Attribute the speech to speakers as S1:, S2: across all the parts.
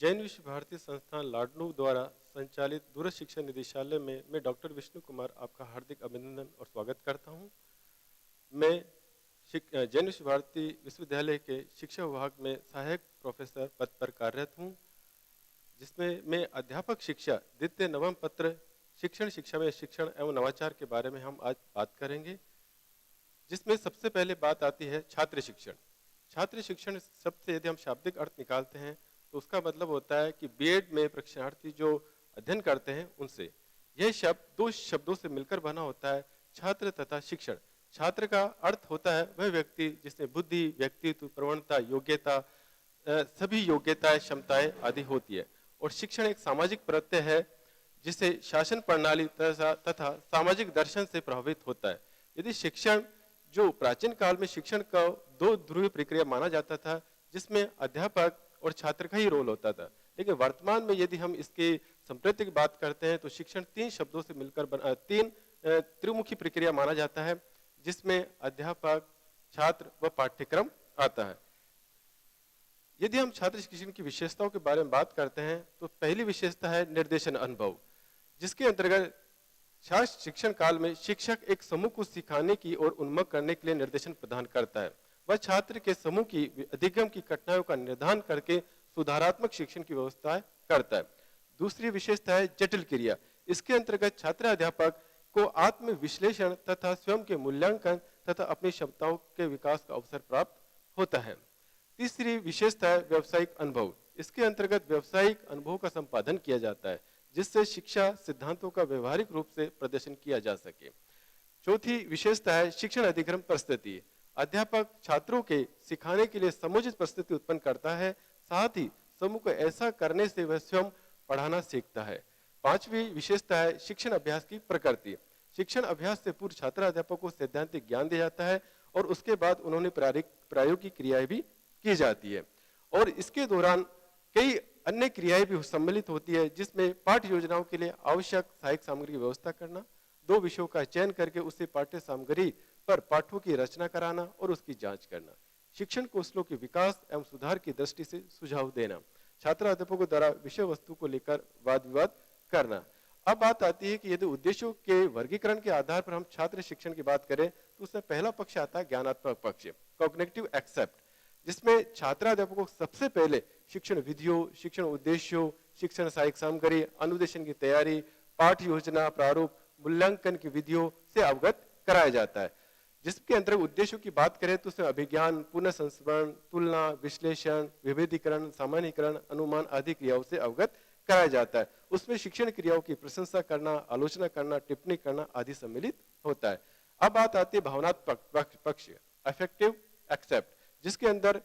S1: जैन विश्व भारती संस्थान लाडनू द्वारा संचालित दूरस्थ शिक्षा निदेशालय में मैं डॉक्टर विष्णु कुमार आपका हार्दिक अभिनंदन और स्वागत करता हूं। मैं जैन विश्व भारती विश्वविद्यालय के शिक्षा विभाग में सहायक प्रोफेसर पद पर कार्यरत हूं, जिसमें मैं अध्यापक शिक्षा द्वितीय नवम पत्र शिक्षा में शिक्षण एवं नवाचार के बारे में हम आज बात करेंगे। जिसमें सबसे पहले बात आती है छात्र शिक्षण। छात्र शिक्षण शब्द से यदि हम शाब्दिक अर्थ निकालते हैं तो उसका मतलब होता है कि बीएड में परीक्षार्थी जो अध्ययन करते हैं उनसे। यह शब्द दो शब्दों से मिलकर बना होता है, छात्र तथा शिक्षण। छात्र का अर्थ होता है वह व्यक्ति जिसमें बुद्धि, व्यक्तित्व, प्रवणता, योग्यता, सभी योग्यताएं, क्षमताएं आदि होती है। और शिक्षण एक सामाजिक प्रत्यय है जिसे शासन प्रणाली तथा सामाजिक दर्शन से प्रभावित होता है। यदि शिक्षण जो प्राचीन काल में शिक्षण का दो ध्रुवीय प्रक्रिया माना जाता था, जिसमें अध्यापक और छात्र का ही रोल होता था, लेकिन वर्तमान में यदि हम इसके संप्रति की बात करते हैं तो शिक्षण तीन शब्दों से मिलकर तीन त्रिमुखी प्रक्रिया माना जाता है, जिसमें अध्यापक, छात्र व पाठ्यक्रम आता है। यदि हम छात्र शिक्षण की विशेषताओं के बारे में बात करते हैं तो पहली विशेषता है निर्देशन अनुभव, जिसके अंतर्गत छात्र शिक्षण काल में शिक्षक एक समूह को सिखाने की और उन्मुख करने के लिए निर्देशन प्रदान करता है। वह छात्र के समूह की अधिगम की कठिनाइयों का निर्धारण करके सुधारात्मक शिक्षण की व्यवस्था करता है। दूसरी विशेषता है जटिल क्रिया। इसके अंतर्गत छात्र अध्यापक को आत्म विश्लेषण तथा स्वयं के मूल्यांकन तथा अपनी क्षमताओं के विकास का अवसर प्राप्त होता है। तीसरी विशेषता है व्यावसायिक अनुभव। इसके अंतर्गत व्यावसायिक अनुभव का संपादन किया जाता है, जिससे शिक्षा सिद्धांतों का व्यवहारिक रूप से प्रदर्शन किया जा सके। चौथी विशेषता है शिक्षण अधिगम परिस्थिति। अध्यापक छात्रों के सिखाने के लिए समुचित परिस्थिति उत्पन्न करता है, साथ ही समूह को ऐसा करने से वह स्वयं पढ़ाना सीखता है। पांचवी विशेषता है शिक्षण अभ्यास की प्रकृति। शिक्षण अभ्यास से पूर्व छात्र अध्यापक को सैद्धांतिक ज्ञान दिया जाता है और उसके बाद उन्होंने प्रायोगिक क्रियाएं भी की जाती है, और इसके दौरान कई अन्य क्रियाएं भी सम्मिलित होती है, जिसमें पाठ्य योजनाओं के लिए आवश्यक सहायक सामग्री की व्यवस्था करना, दो विषयों का चयन करके उससे पाठ्य सामग्री पर पाठों की रचना कराना और उसकी जांच करना, शिक्षण कौशलों के विकास एवं सुधार की दृष्टि से सुझाव देना, छात्र अध्यापकों द्वारा विषय वस्तु को लेकर वाद विवाद करना। अब बात आती है कि यदि उद्देश्यों के वर्गीकरण के आधार पर हम छात्र शिक्षण की बात करें तो उसमें पहला पक्ष आता है ज्ञानात्मक पक्ष, कॉग्निटिव एक्सेप्ट, जिसमें छात्र अध्यापकों को सबसे पहले शिक्षण विधियों, शिक्षण उद्देश्यों, शिक्षण सहायक सामग्री, अनुदेशन की तैयारी, पाठ्य योजना, प्रारूप, मूल्यांकन की विधियों से अवगत कराया जाता है। जिसके अंतर्गत उद्देश्यों की बात करें तो उसमें अभिज्ञान, पुनः संस्मरण, तुलना, विश्लेषण, विभेदीकरण, सामान्यीकरण, अनुमान आदि क्रियाओं से अवगत कराया जाता है। उसमें शिक्षण क्रियाओं की प्रशंसा करना, आलोचना करना, टिप्पणी करना आदि सम्मिलित होता है। अब बात आती है भावनात्मक पक्ष, अफेक्टिव एक्सेप्ट, जिसके अंदर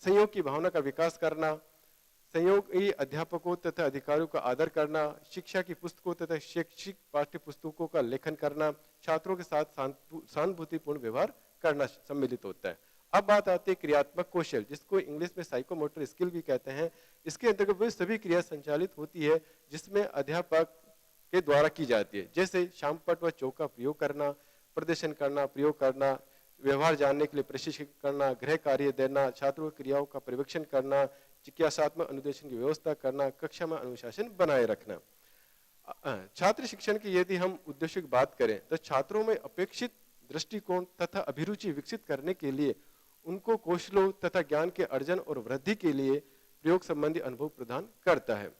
S1: संयोग की भावना का विकास करना, सहयोगी अध्यापकों तथा अधिकारियों का आदर करना, शिक्षा की पुस्तकों तथा शैक्षिक पाठ्य पुस्तकों का लेखन करना, छात्रों के साथ सहानुभूतिपूर्ण व्यवहार करना सम्मिलित होता है। अब बात आती है क्रियात्मक कौशल, जिसको इंग्लिश में साइकोमोटर स्किल भी कहते हैं। इसके अंतर्गत वे सभी क्रिया संचालित होती है जिसमें अध्यापक के द्वारा की जाती है, जैसे शामपट व चौक का प्रयोग करना, प्रदर्शन करना, प्रयोग करना, व्यवहार जानने के लिए प्रशिक्षण करना, गृह कार्य देना, छात्रों की क्रियाओं का पर्यवेक्षण करना, जिज्ञासात्मक अनुदेशन की व्यवस्था करना, कक्षा में अनुशासन बनाए रखना। छात्र शिक्षण की यदि हम उद्देश्य की बात करें तो छात्रों में अपेक्षित दृष्टिकोण तथा अभिरुचि विकसित करने के लिए उनको कौशलों तथा ज्ञान के अर्जन और वृद्धि के लिए प्रयोग संबंधी अनुभव प्रदान करता है।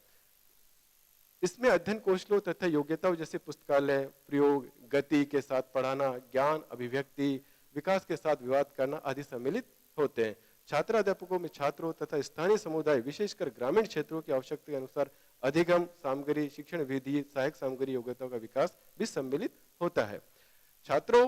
S1: इसमें अध्ययन कौशलों तथा योग्यताओं जैसे पुस्तकालय, प्रयोग, गति के साथ पढ़ाना, ज्ञान, अभिव्यक्ति, विकास के साथ विवाद करना आदि सम्मिलित होते हैं। छात्र अध्यापकों में छात्रों तथा स्थानीय समुदाय, विशेषकर ग्रामीण क्षेत्रों की आवश्यकता के अनुसार अधिगम सामग्री, शिक्षण विधि, सहायक सामग्री, योग्यताओं का विकास भी सम्मिलित होता है। छात्रों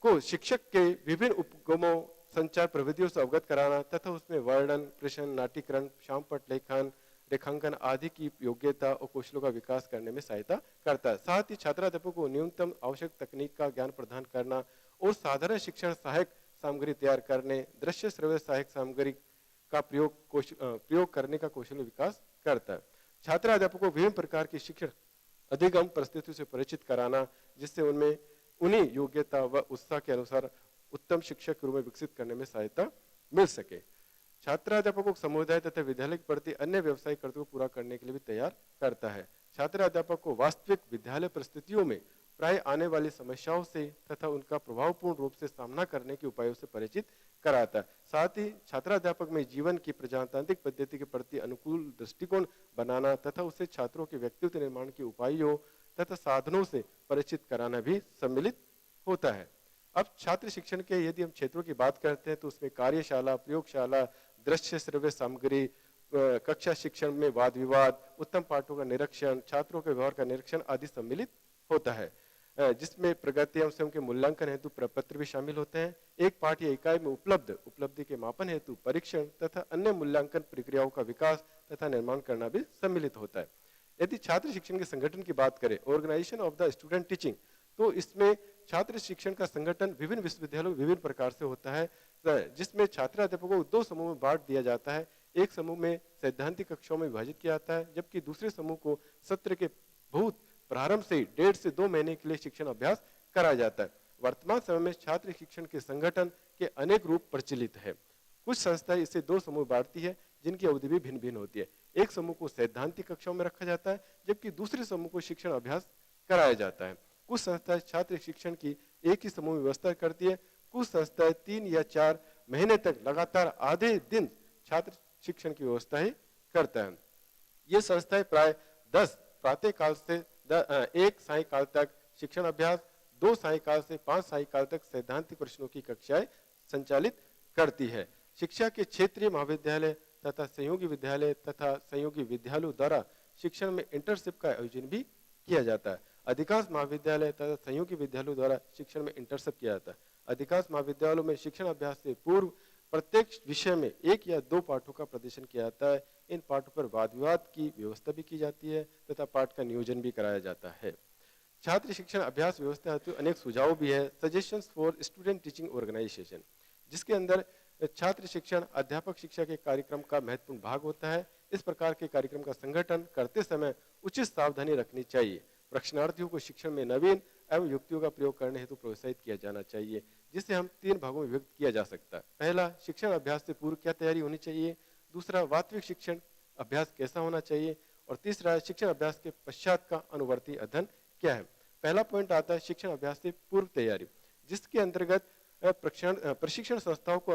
S1: को शिक्षक के विभिन्न उपगमों, संचार प्रविधियों से अवगत कराना तथा उसमें वर्णन, प्रश्न, नाट्यकरण, शामपट लेखन, रेखांकन आदि की योग्यता और कौशलों का विकास करने में सहायता करता है। साथ ही छात्र अध्यापकों को न्यूनतम आवश्यक तकनीक का ज्ञान प्रदान करना और साधारण शिक्षण सहायक सामग्री तैयार करने, दृश्य श्रव्य सहायक सामग्री का प्रयोग करने का कौशल विकास करता है। छात्र अध्यापकों को विभिन्न प्रकार की शिक्षण अधिगम परिस्थितियों से परिचित कराना, जिससे उनमें उन्हीं योग्यता व उत्साह के अनुसार उत्तम शिक्षक के रूप में विकसित करने में सहायता मिल सके। छात्राध्यापकों को समुदाय तथा विद्यालय के प्रति अन्य व्यावसायिक कर्तव्यों को पूरा करने के लिए भी तैयार करता है। छात्राध्यापक को वास्तविक विद्यालय परिस्थितियों में प्राय आने वाली समस्याओं से तथा उनका प्रभावपूर्ण रूप से सामना करने के उपायों से परिचित कराता है। साथ ही छात्राध्यापक में जीवन की प्रजातांत्रिक पद्धति के प्रति अनुकूल दृष्टिकोण बनाना तथा उसे छात्रों के व्यक्तित्व निर्माण के उपायों तथा साधनों से परिचित कराना भी सम्मिलित होता है। अब छात्र शिक्षण के यदि हम क्षेत्रों की बात करते हैं तो उसमें कार्यशाला, प्रयोगशाला, दृश्य श्रव्य सामग्री, कक्षा शिक्षण में वाद विवाद, उत्तम पाठों का निरीक्षण, छात्रों के व्यवहार का निरीक्षण आदि सम्मिलित होता है, जिसमें प्रगति एवं स्वयं के मूल्यांकन हेतु प्रपत्र भी शामिल होते हैं। एक पाठ या इकाई में उपलब्धि के मापन हेतु परीक्षण तथा अन्य मूल्यांकन प्रक्रियाओं का विकास तथा निर्माण करना भी सम्मिलित होता है। यदि छात्र शिक्षण के संगठन की बात करें, organisation of the student teaching, तो इसमें छात्र शिक्षण का संगठन विभिन्न विश्वविद्यालयों विभिन्न प्रकार से होता है, जिसमें छात्राध्यापकों को दो समूह में बांट दिया जाता है। एक समूह में सैद्धांतिक कक्षाओं में विभाजित किया जाता है, जबकि दूसरे समूह को सत्र के बहुत प्रारंभ से 1.5 से 2 महीने के लिए शिक्षण अभ्यास कराया जाता है। वर्तमान समय में छात्र शिक्षण के संगठन के अनेक रूप प्रचलित है। कुछ संस्थाएं इसे दो समूह बांटती है, जिनकी अवधि भी भिन्न भिन्न होती है। एक समूह को सैद्धांतिक कक्षाओं में रखा जाता है, जबकि दूसरे समूह को शिक्षण अभ्यास कराया जाता है। कुछ संस्थाएं छात्र शिक्षण की एक ही समूह में व्यवस्था करती है। कुछ संस्थाएं 3 या 4 महीने तक लगातार आधे दिन छात्र शिक्षण की व्यवस्था ही करता है। ये संस्थाएं प्राय 10 प्रातः काल से 1 सायंकाल तक शिक्षण अभ्यास, 2 सायंकाल से 5 सायंकाल तक सैद्धांतिक प्रश्नों की कक्षाएं संचालित करती है। शिक्षा के क्षेत्रीय महाविद्यालय तथा सहयोगी विद्यालय तथा सहयोगी विद्यालयों द्वारा शिक्षण में इंटर्नशिप का आयोजन भी किया जाता है। अधिकांश महाविद्यालय तथा सहयोगी विद्यालयों द्वारा शिक्षण में इंटर्नशिप किया जाता है। अधिकांश महाविद्यालयों में शिक्षण अभ्यास से पूर्व प्रत्येक विषय में 1 या 2 पाठों का प्रदर्शन किया जाता है। इन पाठों पर वाद विवाद की व्यवस्था भी की जाती है तथा पाठ का नियोजन भी कराया जाता है। छात्र शिक्षण अभ्यास व्यवस्था हेतु अनेक सुझाव भी है। Suggestions for student teaching organisation, जिसके अंदर छात्र शिक्षण अध्यापक शिक्षा के कार्यक्रम का महत्वपूर्ण भाग होता है। इस प्रकार के कार्यक्रम का संगठन करते समय उचित सावधानी रखनी चाहिए। प्रशिक्षणार्थियों को शिक्षण में नवीन एवं युक्तियों का प्रयोग करने हेतु प्रोत्साहित किया जाना चाहिए, जिसे हम 3 भागों में विभक्त किया जा सकता है। पहला, शिक्षण अभ्यास से पूर्व क्या तैयारी होनी चाहिए। दूसरा, वास्तविक शिक्षण अभ्यास कैसा होना चाहिए। और तीसरा, शिक्षण अभ्यास के पश्चात का अनुवर्ती अध्ययन क्या है। पहला पॉइंट आता है शिक्षण अभ्यास से पूर्व तैयारी, जिसके अंतर्गत प्रशिक्षण संस्थाओं को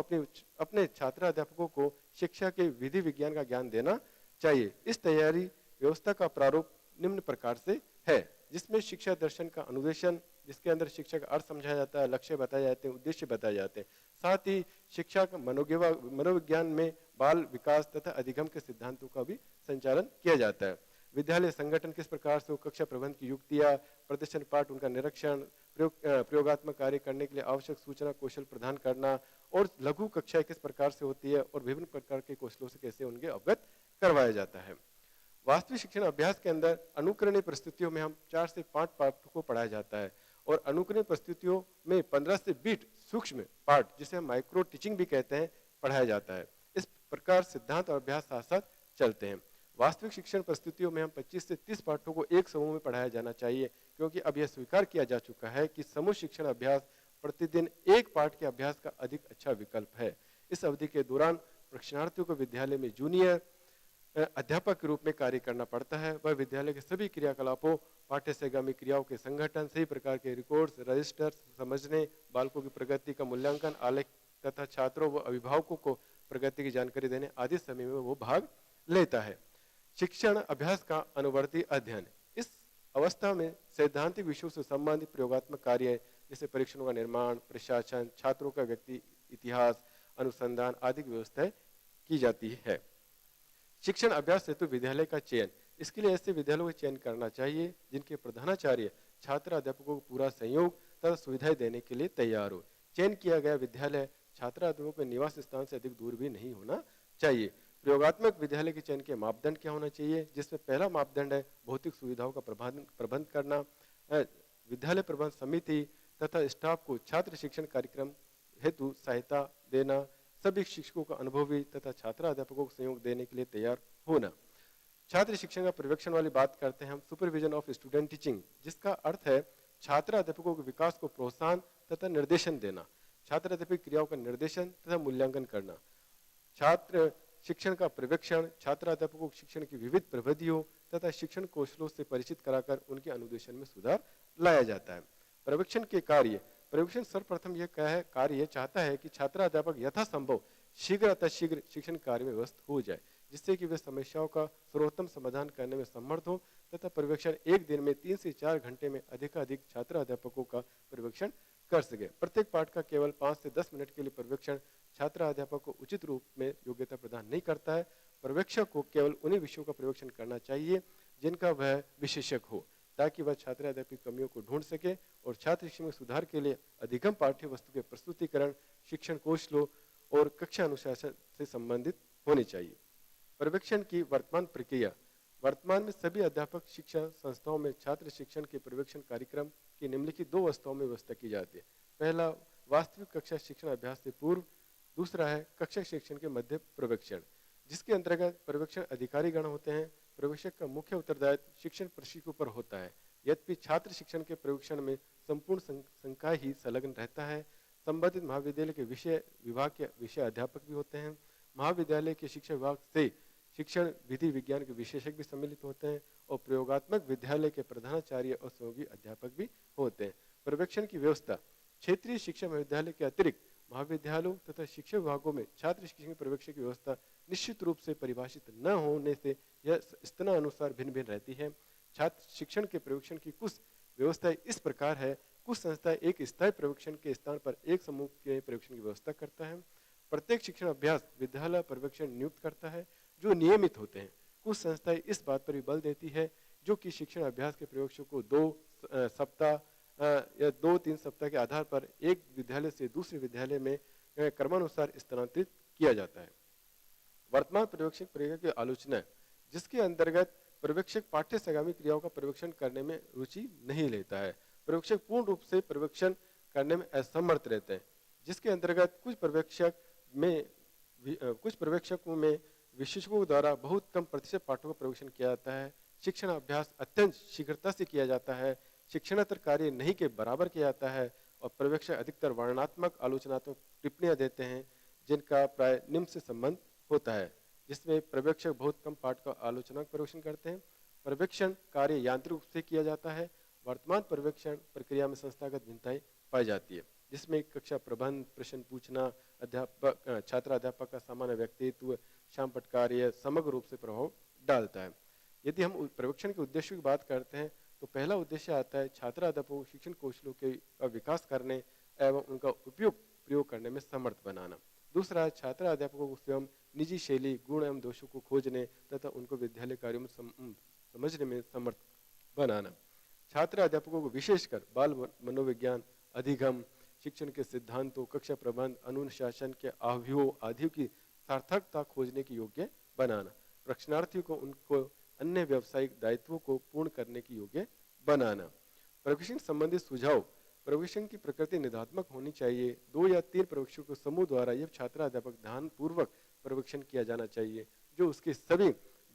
S1: अपने छात्र अध्यापकों को शिक्षा के विधि विज्ञान का ज्ञान देना चाहिए। इस तैयारी व्यवस्था का प्रारूप निम्न प्रकार से है, जिसमें शिक्षा दर्शन का अनुदेशन, जिसके अंदर शिक्षा का अर्थ समझाया जाता है, लक्ष्य बताए जाते हैं, उद्देश्य बताए जाते हैं। साथ ही शिक्षा का मनोविज्ञान में बाल विकास तथा अधिगम के सिद्धांतों का भी संचालन किया जाता है। विद्यालय संगठन किस प्रकार से कक्षा प्रबंध की युक्तियां, प्रदर्शन पाठ, उनका निरीक्षण, प्रयोगात्मक कार्य करने के लिए आवश्यक सूचना कौशल प्रदान करना, और लघु कक्षाएं किस प्रकार से होती है और विभिन्न प्रकार के कौशलों से कैसे उनके अवगत करवाया जाता है। वास्तविक शिक्षण अभ्यास के अंदर अनुकरणीय परिस्थितियों में हम 4 से 5 पाठों को पढ़ाया जाता है, और अनुकरणीय परिस्थितियों में 15 से 20 सूक्ष्म पाठ, जिसे हम माइक्रो टीचिंग भी कहते हैं, पढ़ाया जाता है। इस प्रकार सिद्धांत और अभ्यास साथ साथ चलते हैं। वास्तविक शिक्षण परिस्थितियों में हम 25 से 30 पाठों को एक समूह में पढ़ाया जाना चाहिए, क्योंकि अब यह स्वीकार किया जा चुका है कि समूह शिक्षण अभ्यास प्रतिदिन एक पाठ के अभ्यास का अधिक अच्छा विकल्प है। इस अवधि के दौरान प्रशिक्षणार्थियों को विद्यालय में जूनियर अध्यापक के रूप में कार्य करना पड़ता है। वह विद्यालय के सभी क्रियाकलापों, पाठ्य सहगामी क्रियाओं के संगठन, सही प्रकार के रिकॉर्ड्स, रजिस्टर समझने, बालकों की प्रगति का मूल्यांकन, आलेख तथा छात्रों व अभिभावकों को प्रगति की जानकारी देने आदि समय में वो भाग लेता है। शिक्षण अभ्यास का अनुवर्ती अध्ययन, इस अवस्था में सैद्धांतिक विषयों से संबंधित प्रयोगात्मक कार्य जैसे परीक्षणों का निर्माण, प्रशासन, छात्रों का व्यक्ति इतिहास, अनुसंधान आदि की व्यवस्था की जाती है। शिक्षण अभ्यास हेतु विद्यालय का चयन, इसके लिए ऐसे विद्यालयों का चयन करना चाहिए जिनके प्रधानाचार्य छात्र अध्यापकों को पूरा सहयोग तथा सुविधाएं देने के लिए तैयार हो। चयन किया गया विद्यालय छात्र अध्यापकों के निवास स्थान से अधिक दूर भी नहीं होना चाहिए। प्रयोगात्मक विद्यालय के चयन के मापदंड क्या होना चाहिए, जिसमें पहला मापदंड है भौतिक सुविधाओं का प्रबंध करना। विद्यालय प्रबंध समिति तथा स्टाफ को छात्र शिक्षण कार्यक्रम हेतु सहायता देना। सभी शिक्षकों का अनुभवी तथा छात्र अध्यापकों को सहयोग देने के लिए तैयार होना। छात्र शिक्षण का पर्यवेक्षण वाली बात करते हैं हम, सुपरविजन ऑफ स्टूडेंट टीचिंग, जिसका अर्थ है छात्र अध्यापकों के विकास को प्रोत्साहन तथा निर्देशन देना, छात्र अध्यापक क्रियाओं का निर्देशन तथा मूल्यांकन करना, छात्र शिक्षण का पर्यवेक्षण, छात्र अध्यापकों को शिक्षण की विविध प्रविधियों तथा शिक्षण कौशलों से परिचित कराकर उनके अनुदेशन में सुधार लाया जाता है। पर्यवेक्षण के कार्य, पर्यवेक्षण सर्वप्रथम यह कार्य चाहता है कि छात्र अध्यापक यथासंभव शीघ्र अतःशीघ्र शिक्षण कार्य में व्यस्त हो जाए, जिससे कि वे समस्याओं का सर्वोत्तम समाधान करने में समर्थ हो तथा पर्यवेक्षण एक दिन में 3 से 4 घंटे में अधिकाधिक छात्र अध्यापकों का पर्यवेक्षण कर सके। प्रत्येक पाठ का केवल 5 से 10 मिनट के लिए पर्यवेक्षण छात्र अध्यापक को उचित रूप में योग्यता प्रदान नहीं करता है। पर्यवेक्षक को केवल उन्हीं विषयों का पर्यवेक्षण करना चाहिए जिनका वह विशेषज्ञ हो, ताकि वह छात्र अध्यापक की कमियों को ढूंढ सके और छात्र शिक्षण में सुधार के लिए अधिगम पाठ्य वस्तु के प्रस्तुतिकरण, शिक्षण कौशलों और कक्षा अनुशासन से संबंधित होनी चाहिए। पर्यवेक्षण की वर्तमान प्रक्रिया, वर्तमान में सभी अध्यापक शिक्षा संस्थाओं में छात्र शिक्षण के पर्यवेक्षण कार्यक्रम की निम्नलिखित 2 अवस्थाओं में व्यवस्था की जाती है। पहला, वास्तविक कक्षा शिक्षण अभ्यास से पूर्व। दूसरा है कक्षा शिक्षण के मध्य पर्यवेक्षण, जिसके अंतर्गत पर्यवेक्षण अधिकारीगण होते हैं। पर्यवेक्षक का मुख्य उत्तरदायित्व शिक्षण प्रशिक्षकों पर होता है। यद्यपि छात्र शिक्षण के पर्यवेक्षण में संपूर्ण संकाय ही संलग्न रहता है। संबंधित महाविद्यालय के विषय विभाग के विषय अध्यापक भी होते हैं। महाविद्यालय के शिक्षा विभाग से शिक्षण विधि विज्ञान के विशेषज्ञ भी सम्मिलित होते हैं और प्रयोगात्मक विद्यालय के प्रधानाचार्य और सहयोगी अध्यापक भी होते हैं। पर्यवेक्षण की व्यवस्था, क्षेत्रीय शिक्षा महाविद्यालय के अतिरिक्त महाविद्यालयों तथा शिक्षा विभागों में छात्र शिक्षण पर्यवेक्षण की व्यवस्था निश्चित रूप से परिभाषित न होने से यह स्थानानुसार भिन्न भिन्न रहती है। छात्र शिक्षण के पर्यवेक्षण की कुछ व्यवस्थाएं इस प्रकार है। कुछ संस्थाएं एक स्थायी पर्यवेक्षण के स्थान पर एक समूह के पर्यवेक्षण की व्यवस्था करता है। प्रत्येक शिक्षण अभ्यास विद्यालय पर्यवेक्षण नियुक्त करता है जो नियमित होते हैं। कुछ संस्थाएं इस बात पर भी बल देती है जो कि शिक्षण अभ्यास के पर्यवेक्षकों को 2 सप्ताह या 2-3 सप्ताह के आधार पर एक विद्यालय से दूसरे विद्यालय में क्रमानुसार स्थानांतरित किया जाता है। वर्तमान पर्यवेक्षण प्रक्रिया की आलोचना, जिसके अंतर्गत पर्यवेक्षक पाठ्य संगामी क्रियाओं का पर्यवेक्षण करने में रुचि नहीं लेता है। पर्यवेक्षक पूर्ण रूप से पर्यवेक्षण करने में असमर्थ रहते हैं, जिसके अंतर्गत कुछ पर्यवेक्षकों में विशेषज्ञों द्वारा बहुत कम प्रतिशत पाठों का पर्यवेक्षण किया जाता है। शिक्षण अभ्यास अत्यंत शीघ्रता से किया जाता है। शिक्षणेतर कार्य नहीं के बराबर किया जाता है और पर्यवेक्षक अधिकतर वर्णनात्मक आलोचनात्मक टिप्पणियां देते हैं जिनका प्राय निम्न से संबंध होता है, जिसमें पर्यवेक्षक बहुत कम पाठ का आलोचनात्मक पर्यवेक्षण करते हैं। पर्यवेक्षण कार्य यांत्रिक रूप से किया जाता है। वर्तमान पर्यवेक्षण प्रक्रिया में संस्थागत भिन्नताएं पाई जाती है, जिसमें कक्षा प्रबंध, प्रश्न पूछना, अध्यापक छात्र अध्यापक का सामान्य व्यक्तित्व, शामपट कार्य समग्र रूप से प्रभाव डालता है। यदि हम पर्यवेक्षण के उद्देश्यों की बात करते हैं तो पहला उद्देश्य आता है छात्र अध्यापकों को शिक्षण कौशलों का विकास करने एवं उनका उपयुक्त प्रयोग करने में समर्थ बनाना। दूसरा है छात्र अध्यापकों को स्वयं निजी शैली, गुण एवं दोषों को खोजने तथा उनको विद्यालय कार्यों में समझने में समर्थ बनाना। छात्र अध्यापकों को विशेषकर बाल मनोविज्ञान, अधिगम, शिक्षण के सिद्धांतों, कक्षा प्रबंध, अनुशासन के अवयवों आदि की सार्थकता खोजने के योग्य बनाना। प्रशिक्षणार्थियों को उनको अन्य व्यावसायिक दायित्वों को पूर्ण करने के योग्य बनाना। पर्यवेक्षण संबंधित सुझाव, पर्यवेक्षण की प्रकृति निदात्मक होनी चाहिए। 2 या 3 पर्यवेक्षकों के समूह द्वारा यह छात्र अध्यापक ध्यान पूर्वक पर्यवेक्षण किया जाना चाहिए जो उसके सभी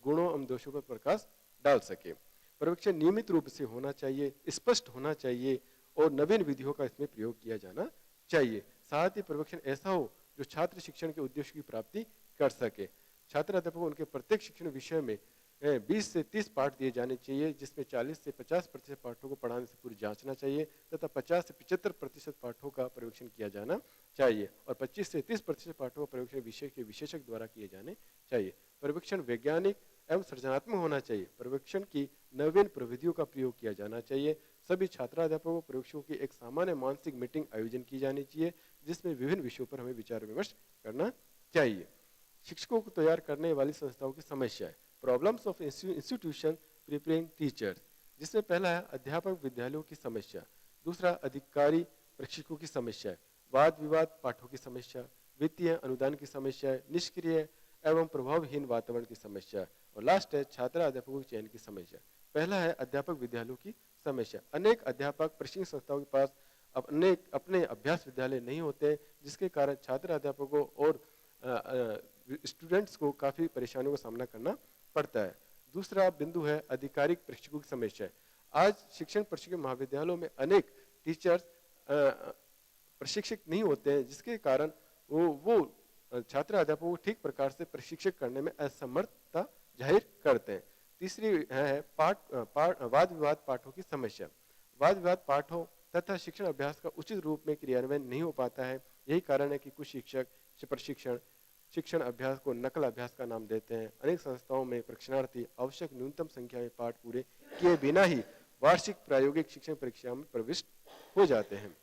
S1: गुणों एवं दोषों पर प्रकाश डाल सके। पर्यवेक्षण नियमित रूप से होना चाहिए, स्पष्ट होना चाहिए और नवीन विधियों का इसमें प्रयोग किया जाना चाहिए। साथ ही पर्यवेक्षण ऐसा हो जो छात्र शिक्षण के उद्देश्य की प्राप्ति कर सके। छात्र अध्यापकों उनके प्रत्येक शिक्षण विषय में 20 से 30 पाठ दिए जाने चाहिए, जिसमें 40 से 50% पाठों को पढ़ाने से पूर्व जांचना चाहिए तथा 50 से 75% पाठों का पर्यवेक्षण किया जाना चाहिए और 25 से 30% पाठों का पर्यवेक्षण विषय के विशेषज्ञ द्वारा किए जाने चाहिए। पर्यवेक्षण वैज्ञानिक एवं सृजनात्मक होना चाहिए। पर्यवेक्षण की नवीन प्रविधियों का प्रयोग किया जाना चाहिए। सभी छात्राध्यापकों पर्यवेक्षकों की एक सामान्य मानसिक मीटिंग आयोजन की जानी चाहिए, जिसमें विभिन्न विषयों पर हमें विचार विमर्श करना चाहिए। शिक्षकों को तैयार करने वाली संस्थाओं की समस्या है, problems of institution preparing teachers, जिसमें पहला है अध्यापक विद्यालयों की समस्या, दूसरा अधिकारी प्रशिक्षकों की समस्या है, वाद विवाद पाठों की समस्या, वित्तीय अनुदान की समस्या है, निष्क्रिय एवं प्रभावहीन वातावरण की समस्या और लास्ट है छात्र अध्यापकों के चयन की समस्या। पहला है अध्यापक विद्यालयों की समस्या। अनेक अध्यापक प्रशिक्षण संस्थाओं के पास अपने अभ्यास विद्यालय नहीं होते, जिसके कारण छात्र अध्यापकों और स्टूडेंट्स को काफी परेशानियों का सामना करना पड़ता है। दूसरा बिंदु है आधिकारिक प्रशिक्षकों की समस्या। आज शिक्षण प्रशिक्षण महाविद्यालयों में अनेक टीचर्स प्रशिक्षक नहीं होते हैं, जिसके कारण वो छात्र अध्यापकों को ठीक प्रकार से प्रशिक्षित करने में असमर्थता जाहिर करते हैं। तीसरी है वाद विवाद पाठों की समस्या। वाद विवाद पाठों तथा शिक्षण अभ्यास का उचित रूप में क्रियान्वयन नहीं हो पाता है। यही कारण है कि कुछ शिक्षक शिक्षण अभ्यास को नकल अभ्यास का नाम देते हैं। अनेक संस्थाओं में प्रशिक्षणार्थी आवश्यक न्यूनतम संख्या में पाठ पूरे किए बिना ही वार्षिक प्रायोगिक शिक्षण परीक्षा में प्रविष्ट हो जाते हैं।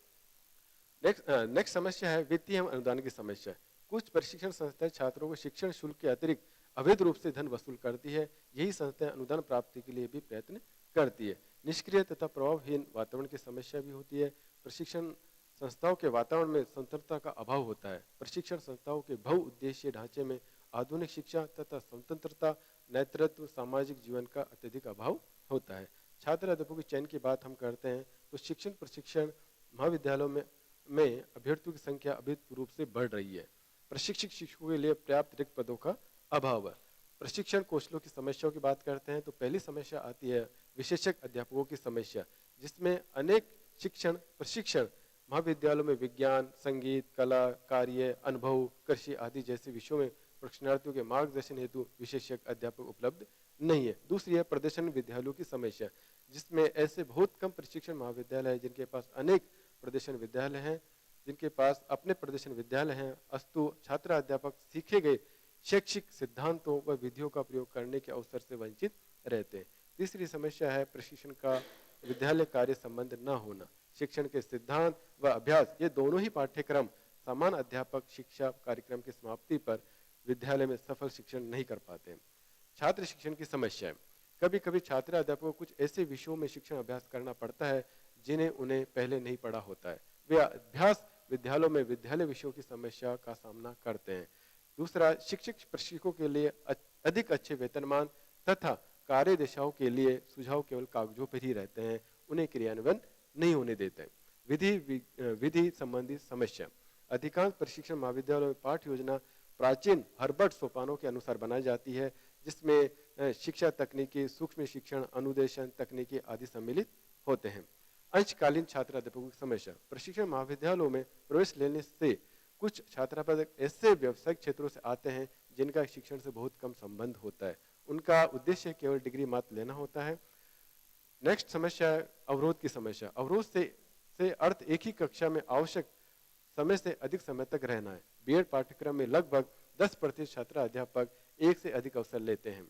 S1: नेक्स्ट समस्या है वित्तीय एवं अनुदान की समस्या। कुछ प्रशिक्षण संस्थाएं छात्रों को शिक्षण शुल्क के अतिरिक्त अवैध रूप से धन वसूल करती है। यही संस्थाएं अनुदान प्राप्ति के लिए भी प्रयत्न करती है। निष्क्रिय तथा प्रभावहीन वातावरण की समस्या भी होती है। प्रशिक्षण संस्थाओं के वातावरण में स्वतंत्रता का अभाव होता है। प्रशिक्षण संस्थाओं के बहुउद्देशीय ढांचे में आधुनिक शिक्षा तथा स्वतंत्रता, नेतृत्व, सामाजिक जीवन का अत्यधिक अभाव होता है। छात्र अध्यापकों के चयन की बात हम करते हैं तो शिक्षण प्रशिक्षण महाविद्यालयों में अभ्यर्थियों की संख्या अभूतपूर्व रूप से बढ़ रही है। प्रशिक्षित शिक्षकों के लिए पर्याप्त रिक्त पदों का अभाव है। प्रशिक्षण कौशलों की समस्याओं की बात करते हैं तो पहली समस्या आती है विशेषज्ञ अध्यापकों की समस्या, जिसमें अनेक प्रशिक्षण महाविद्यालयों में विज्ञान, संगीत, कला, कार्य, अनुभव, कृषि आदि जैसे विषयों में प्रशिक्षणार्थियों के मार्गदर्शन हेतु विशेषज्ञ अध्यापक उपलब्ध नहीं है। दूसरी है प्रदर्शन विद्यालयों की समस्या, जिसमें ऐसे बहुत कम प्रशिक्षण महाविद्यालय है जिनके पास अनेक प्रदर्शन विद्यालय हैं, जिनके पास अपने प्रदर्शन विद्यालय हैं, अस्तु छात्र अध्यापक सीखे गए शैक्षिक सिद्धांतों व विधियों का प्रयोग करने के अवसर से वंचित रहते हैं। तीसरी समस्या है प्रशिक्षण का विद्यालय कार्य संबंध न होना। शिक्षण के सिद्धांत व अभ्यास ये दोनों ही पाठ्यक्रम समान अध्यापक शिक्षा कार्यक्रम की समाप्ति पर विद्यालय में सफल शिक्षण नहीं कर पाते। छात्र शिक्षण की समस्या, कभी कभी छात्र अध्यापकों को कुछ ऐसे विषयों में शिक्षण अभ्यास करना पड़ता है जिन्हें उन्हें पहले नहीं पढ़ा होता है। वे अभ्यास विद्यालयों में विद्यालय विषयों की समस्या का सामना करते हैं। दूसरा, शिक्षक प्रशिक्षकों के लिए अधिक अच्छे वेतनमान तथा कार्य दिशाओं के लिए सुझाव केवल कागजों पर ही रहते हैं, उन्हें क्रियान्वयन नहीं होने देते हैं। विधि संबंधी समस्या, अधिकांश प्रशिक्षण महाविद्यालयों में पाठ्य योजना प्राचीन हर्बर्ट सोपानों के अनुसार बनाई जाती है, जिसमें शिक्षा तकनीकी, सूक्ष्म शिक्षण, अनुदेशन तकनीकी आदि सम्मिलित होते हैं। अंशकालीन छात्र अध्यापकों की समस्या, प्रशिक्षण महाविद्यालयों में प्रवेश लेने से कुछ छात्र ऐसे व्यावसायिक क्षेत्रों से आते हैं जिनका शिक्षण से बहुत कम संबंध होता है। उनका उद्देश्य केवल डिग्री मात्र लेना होता है। नेक्स्ट समस्या है अवरोध की समस्या। अवरोध से अर्थ एक ही कक्षा में आवश्यक समय से अधिक समय तक रहना है। बीएड पाठ्यक्रम में लगभग 10% छात्र अध्यापक एक से अधिक अवसर लेते हैं।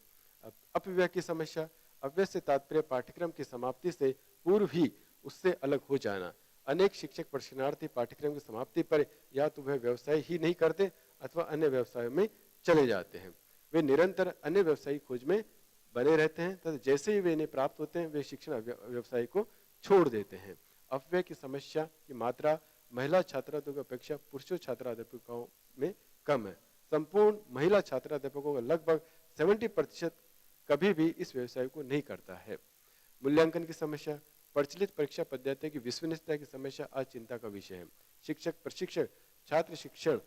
S1: अपव्यय की समस्या, अपव्यय से तात्पर्य पाठ्यक्रम की समाप्ति से पूर्व ही उससे अलग हो जाना। अनेक शिक्षक प्रशिक्षणार्थी पाठ्यक्रम की समाप्ति पर या तो वह व्यवसाय ही नहीं करते अथवा अन्य व्यवसायों में चले जाते हैं। वे निरंतर अन्य व्यवसायिक खोज में बने रहते हैं तथा जैसे ही वे इन्हें प्राप्त होते हैं वे शिक्षण व्यवसाय को छोड़ देते हैं। अपव्यय की समस्या की मात्रा महिला छात्राओं की अपेक्षा पुरुषों छात्राध्यापकों में कम है। संपूर्ण महिला छात्राध्यापकों का लगभग 70% कभी भी इस व्यवसाय को नहीं करता है। मूल्यांकन की समस्या, प्रचलित परीक्षा पद्धति की विश्वसनीयता की समस्या आज चिंता का विषय है। शिक्षक प्रशिक्षण छात्र शिक्षण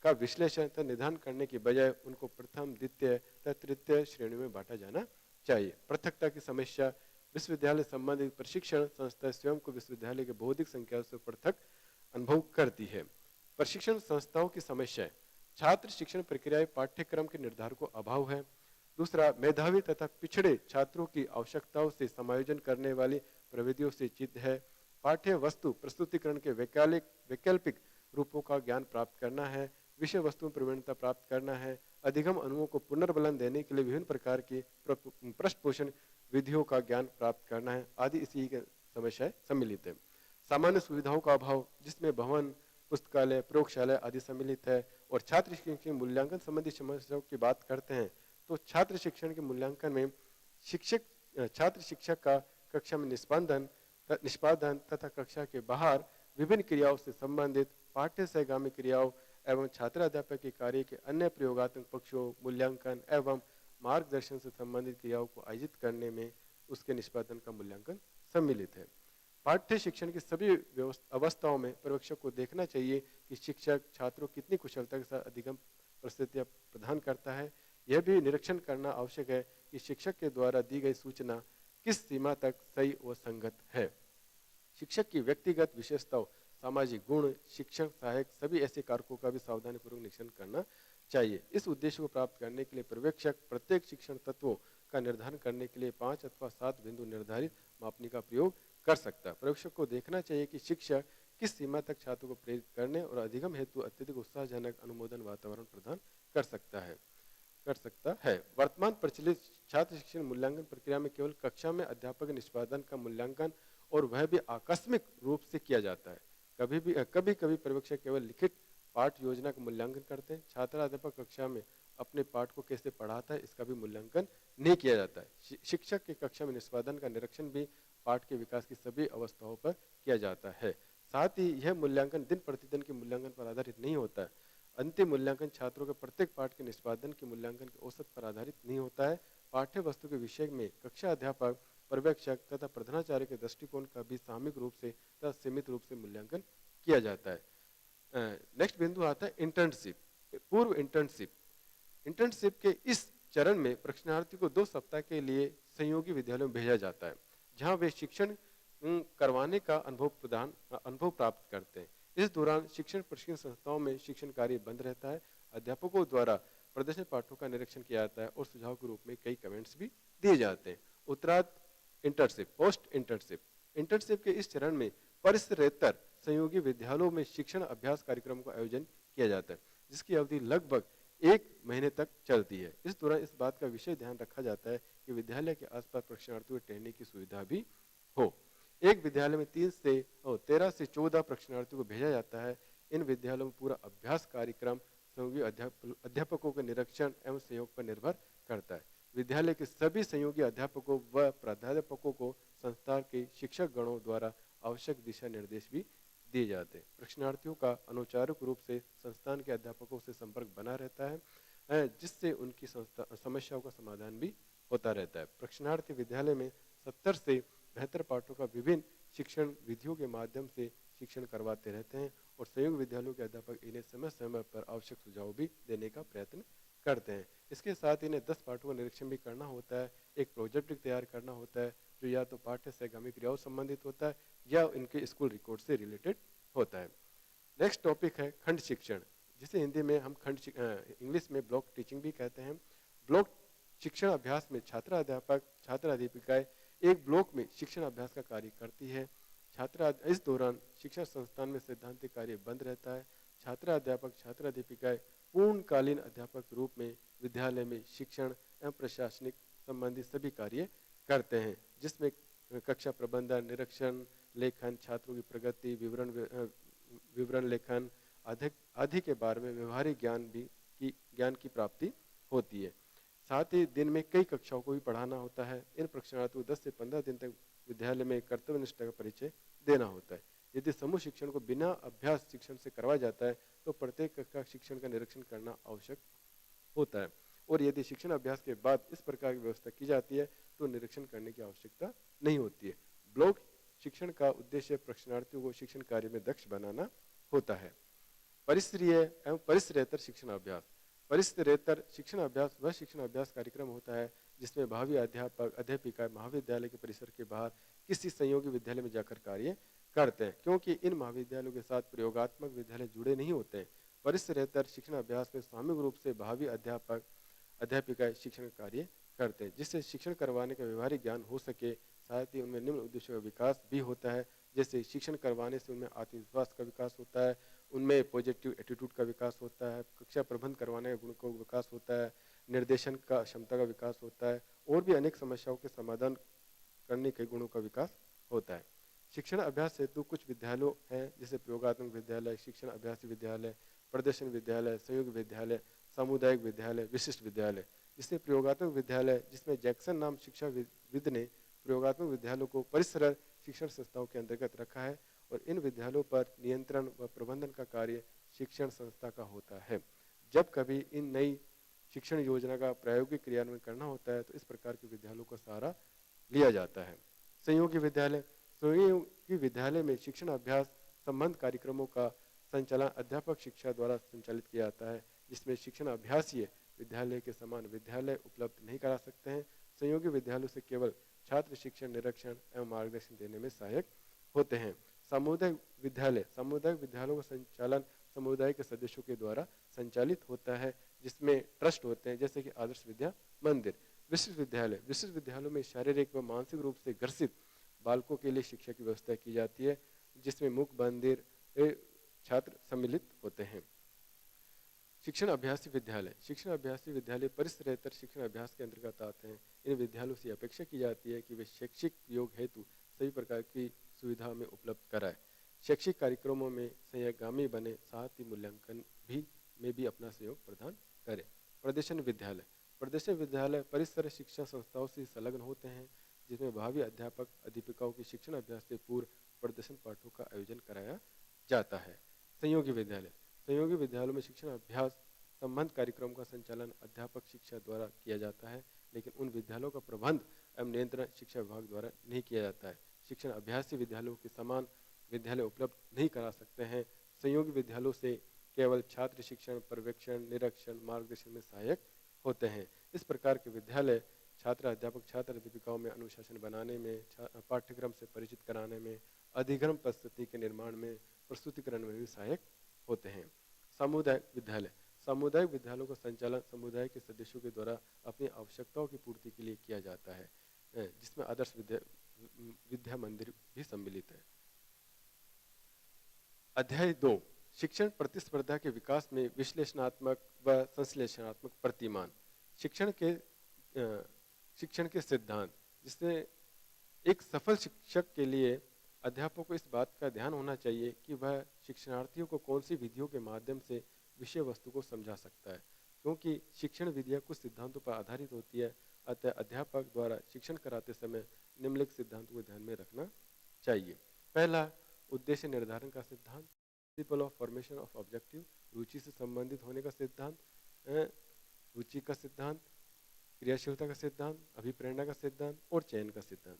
S1: का विश्लेषण तथा निदान करने की बजाय उनको प्रथम, द्वितीय तथा तृतीय श्रेणी में बांटा जाना चाहिए। पृथकता की समस्या, विश्वविद्यालय संबंधित प्रशिक्षण संस्था स्वयं को विश्वविद्यालय के बौद्धिक संख्या से पृथक अनुभव करती है। प्रशिक्षण संस्थाओं की समस्या, छात्र शिक्षण प्रक्रिया पाठ्यक्रम के निर्धारण को अभाव है। दूसरा, मेधावी तथा पिछड़े छात्रों की आवश्यकताओं से समायोजन करने वाली प्रविधियों से चित है। पाठ्य वस्तु प्रस्तुतिकरण के वैकल्पिक रूपों का ज्ञान प्राप्त करना है। विषय वस्तु में प्रवीणता प्राप्त करना है। अधिगम अणुओं को पुनर्बलन देने के लिए विभिन्न प्रकार की पृष्ठपोषण विधियों का ज्ञान प्राप्त करना है आदि इसी के समस्याएं सम्मिलित है। सामान्य सुविधाओं का अभाव, जिसमें भवन, पुस्तकालय, प्रयोगशाला आदि सम्मिलित है। और छात्र शिक्षण के मूल्यांकन संबंधी समस्याओं की बात करते हैं तो छात्र शिक्षण के मूल्यांकन में छात्र शिक्षक का कक्षा में निष्पादन तथा कक्षा के बाहर विभिन्न क्रियाओं से संबंधित पाठ्य सहगामी क्रियाओं एवं छात्र अध्यापक के कार्य के अन्य प्रयोगात्मक पक्षों, मूल्यांकन एवं मार्गदर्शन से संबंधित क्रियाओं को आयोजित करने में उसके निष्पादन का मूल्यांकन सम्मिलित है। पाठ्य शिक्षण की सभी अवस्थाओं में पर्यवेक्षक को देखना चाहिए कि शिक्षक छात्रों कितनी कुशलता के साथ अधिगम परिस्थितियां प्रदान करता है। यह भी निरीक्षण करना आवश्यक है कि शिक्षक के द्वारा दी गई सूचना किस सीमा तक सही व संगत है। शिक्षक की व्यक्तिगत विशेषताओं, सामाजिक गुण, शिक्षण, सहायक सभी ऐसे कारकों का भी सावधानीपूर्वक निरीक्षण करना चाहिए। इस उद्देश्य को प्राप्त करने के लिए पर्यवेक्षक प्रत्येक शिक्षण तत्वों का निर्धारण करने के लिए 5 अथवा 7 बिंदु निर्धारित मापनी का प्रयोग कर सकता है। पर्यवेक्षक को देखना चाहिए कि शिक्षक किस सीमा तक छात्रों को प्रेरित करने और अधिगम हेतु अत्यधिक उत्साहजनक अनुमोदन वातावरण प्रदान कर सकता है। वर्तमान प्रचलित छात्र शिक्षण मूल्यांकन प्रक्रिया में केवल कक्षा में अध्यापक निष्पादन का मूल्यांकन और वह भी आकस्मिक रूप से किया जाता है। कभी कभी पर्यवेक्षक केवल लिखित पाठ योजना का मूल्यांकन करते हैं। छात्र अध्यापक कक्षा में अपने पाठ को कैसे पढ़ाता है इसका भी मूल्यांकन नहीं किया जाता है। शिक्षक के कक्षा में निष्पादन का निरीक्षण भी पाठ के विकास की सभी अवस्थाओं पर किया जाता है। साथ ही यह मूल्यांकन दिन प्रतिदिन के मूल्यांकन पर आधारित नहीं होता है। अंतिम मूल्यांकन छात्रों के प्रत्येक पाठ के निष्पादन के मूल्यांकन के औसत पर आधारित नहीं होता है। पाठ्य वस्तु के विषय में कक्षा अध्यापक, पर्यवेक्षक तथा प्रधानाचार्य के दृष्टिकोण का भी सामूहिक रूप से तथा सीमित रूप से मूल्यांकन किया जाता है। नेक्स्ट बिंदु आता है इंटर्नशिप, पूर्व इंटर्नशिप। इंटर्नशिप के इस चरण में प्रशिक्षणार्थी को 2 सप्ताह के लिए सहयोगी विद्यालयों में भेजा जाता है, जहां वे शिक्षण करवाने का अनुभव प्राप्त करते हैं। इस दौरान शिक्षण प्रशिक्षण संस्थाओं में शिक्षण कार्य बंद रहता है। अध्यापकों द्वारा प्रदर्शन पाठों का निरीक्षण किया जाता है और सुझाव के रूप में कई कमेंट्स भी दिए जाते हैं। उत्तरार्ध इंटर्नशिप, पोस्ट इंटर्नशिप। इंटर्नशिप के इस चरण में परिसरेतर सहयोगी विद्यालयों में शिक्षण अभ्यास कार्यक्रम का आयोजन किया जाता है, जिसकी अवधि लगभग 1 महीने तक चलती है। इस दौरान इस बात का विशेष ध्यान रखा जाता है कि विद्यालय के आसपास प्रशिक्षणार्थियों को ठहरने की सुविधा भी हो। एक विद्यालय में 13 से 14 प्रशिक्षणार्थियों को भेजा जाता है। इन विद्यालयों में पूरा अभ्यास कार्यक्रम सहयोगी अध्यापकों के निरीक्षण एवं सहयोग पर निर्भर करता है। विद्यालय के सभी सहयोगी अध्यापकों व प्राध्यापकों को संस्था के शिक्षक गणों द्वारा आवश्यक दिशा निर्देश भी दिए जाते हैं। प्रशिक्षणार्थियों का अनौपचारिक रूप से संस्थान के अध्यापकों से संपर्क बना रहता है, जिससे उनकी समस्याओं का समाधान भी होता रहता है। प्रशिक्षणार्थी विद्यालय में 70 से बेहतर पाठों का विभिन्न शिक्षण विधियों के माध्यम से शिक्षण करवाते रहते हैं और संयुक्त विद्यालयों के अध्यापक इन्हें समय समय पर आवश्यक सुझाव भी देने का प्रयत्न करते हैं। इसके साथ इन्हें 10 पाठों का निरीक्षण भी करना होता है। एक प्रोजेक्ट भी तैयार करना होता है, जो या तो पाठ्य सहगामी क्रियाओं संबंधित होता है या इनके स्कूल रिकॉर्ड से रिलेटेड होता है। नेक्स्ट टॉपिक है खंड शिक्षण, जिसे हिंदी में हम इंग्लिश में ब्लॉक टीचिंग भी कहते हैं। ब्लॉक शिक्षण अभ्यास में छात्र अध्यापक, छात्र अध्यापिकाएं एक ब्लॉक में शिक्षण अभ्यास का कार्य करती है। इस दौरान शिक्षण संस्थान में सैद्धांतिक कार्य बंद रहता है। छात्र अध्यापक, छात्र अध्यापिकाएं पूर्णकालीन अध्यापक के रूप में विद्यालय में शिक्षण एवं प्रशासनिक संबंधी सभी कार्य करते हैं, जिसमें कक्षा प्रबंधन, निरीक्षण, लेखन, छात्रों की प्रगति, विवरण लेखन आदि के बारे में व्यवहारिक ज्ञान की प्राप्ति होती है। साथ ही दिन में कई कक्षाओं को भी पढ़ाना होता है। इन प्रशिक्षणार्थियों को 10 से 15 दिन तक विद्यालय में कर्तव्यनिष्ठा का परिचय देना होता है। यदि समूह शिक्षण को बिना अभ्यास शिक्षण से करवाया जाता है तो प्रत्येक कक्षा शिक्षण का निरीक्षण करना आवश्यक होता है, और यदि शिक्षण अभ्यास के बाद इस प्रकार की व्यवस्था की जाती है तो निरीक्षण करने की आवश्यकता नहीं होती है। ब्लॉक शिक्षण का उद्देश्य प्रशिक्षणार्थियों को शिक्षण कार्य में दक्ष बनाना होता है। परिसरीय एवं परिसरेतर शिक्षण अभ्यास। परिसरेतर शिक्षण अभ्यास वह शिक्षण अभ्यास कार्यक्रम होता है जिसमें भावी अध्यापक, अध्यापिका महाविद्यालय के परिसर के बाहर किसी सहयोगी विद्यालय में जाकर कार्य करते हैं, क्योंकि इन महाविद्यालयों के साथ प्रयोगात्मक विद्यालय जुड़े नहीं होते हैं। परिसरेतर शिक्षण अभ्यास में सामूहिक रूप से भावी अध्यापक, अध्यापिकाएं शिक्षण कार्य करते हैं, जिससे शिक्षण करवाने का व्यवहारिक ज्ञान हो सके। साथ ही उनमें निम्न उद्देश्यों का विकास भी होता है, जैसे शिक्षण करवाने से उनमें आत्मविश्वास का विकास होता है, उनमें पॉजिटिव एटीट्यूड का विकास होता है, कक्षा प्रबंध करवाने का गुण का विकास होता है, निर्देशन का क्षमता का विकास होता है, और भी अनेक समस्याओं के समाधान करने के गुणों का विकास होता है। शिक्षण अभ्यास हेतु कुछ विद्यालय हैं, जैसे प्रयोगात्मक विद्यालय, शिक्षण अभ्यासी विद्यालय, प्रदर्शन विद्यालय, संयुक्त विद्यालय, सामुदायिक विद्यालय, विशिष्ट विद्यालय। जिससे प्रयोगात्मक विद्यालय, जिसमें जैक्सन नाम शिक्षाविद ने प्रयोगात्मक विद्यालयों को परिसर शिक्षण संस्थाओं के अंतर्गत रखा है, और इन विद्यालयों पर नियंत्रण व प्रबंधन का कार्य शिक्षण संस्था का होता है। जब कभी इन नई शिक्षण योजना का प्रायोगिक क्रियान्वयन करना होता है तो इस प्रकार के विद्यालयों का सहारा लिया जाता है। सहयोगी विद्यालय। सहयोगी विद्यालय में शिक्षण अभ्यास संबंध कार्यक्रमों का संचालन अध्यापक शिक्षा द्वारा संचालित किया जाता है, जिसमें शिक्षण अभ्यासीय विद्यालय के समान विद्यालय उपलब्ध नहीं करा सकते हैं। सहयोगी विद्यालयों से केवल छात्र शिक्षण, निरीक्षण एवं मार्गदर्शन देने में सहायक होते हैं। सामुदायिक विद्यालयों का संचालन समुदाय के सदस्यों के द्वारा संचालित होता है, जिसमें ट्रस्ट होते हैं, जैसे कि आदर्श विद्या मंदिर। विशिष्ट विद्यालयों में शारीरिक व मानसिक रूप से ग्रसित बालकों के लिए शिक्षा की व्यवस्था की जाती है, जिसमें मूक बधिर छात्र सम्मिलित होते हैं। शिक्षण अभ्यासी विद्यालय परिसरेतर शिक्षण अभ्यास के अंतर्गत आते हैं। इन विद्यालयों से अपेक्षा की जाती है कि वे शैक्षिक योग हेतु सभी प्रकार की सुविधा में उपलब्ध कराए, शैक्षिक कार्यक्रमों में सहगामी बने, साथ ही मूल्यांकन में भी अपना सहयोग प्रदान करें। प्रदर्शन विद्यालय परिसर शिक्षा संस्थाओं से संलग्न होते हैं, जिसमें भावी अध्यापक अध्यापिकाओं के शिक्षण अभ्यास से पूर्व प्रदर्शन पाठों का आयोजन कराया जाता है। सहयोगी विद्यालयों में शिक्षण अभ्यास संबंध कार्यक्रम का संचालन अध्यापक शिक्षा द्वारा किया जाता है, लेकिन उन विद्यालयों का प्रबंध एवं नियंत्रण शिक्षा विभाग द्वारा नहीं किया जाता है। शिक्षण अभ्यासी विद्यालयों के समान विद्यालय उपलब्ध नहीं करा सकते हैं। सहयोगी विद्यालयों से केवल छात्र शिक्षण, पर्यवेक्षण, निरीक्षण, मार्गदर्शन में सहायक होते हैं। इस प्रकार के विद्यालय छात्र अध्यापिकाओं में अनुशासन बनाने में, पाठ्यक्रम से परिचित कराने में, अधिगम परिस्थिति के निर्माण में, प्रस्तुतिकरण में भी सहायक होते हैं। सामुदायिक विद्यालयों का संचालन समुदाय के सदस्यों के द्वारा अपनी आवश्यकताओं की पूर्ति के लिए किया जाता है, जिसमें आदर्श विद्या मंदिर भी सम्मिलित है। अध्याय 2 शिक्षण प्रतिस्पर्धा के विकास में विश्लेषणात्मक व संश्लेषणात्मक प्रतिमान। शिक्षण के सिद्धांत, जिसमें एक सफल शिक्षक के लिए अध्यापकों को इस बात का ध्यान होना चाहिए कि वह शिक्षणार्थियों को कौन सी विधियों के माध्यम से विषय वस्तु को समझा सकता है, क्योंकि शिक्षण विधियां कुछ सिद्धांतों पर आधारित होती है। अतः अध्यापक द्वारा शिक्षण कराते समय निम्नलिखित सिद्धांतों को ध्यान में रखना चाहिए। पहला, उद्देश्य निर्धारण का सिद्धांत, principle of formation of objective, रुचि से संबंधित होने का सिद्धांत, रुचि का सिद्धांत, क्रियाशीलता का सिद्धांत, अभिप्रेरणा का सिद्धांत और चयन का सिद्धांत।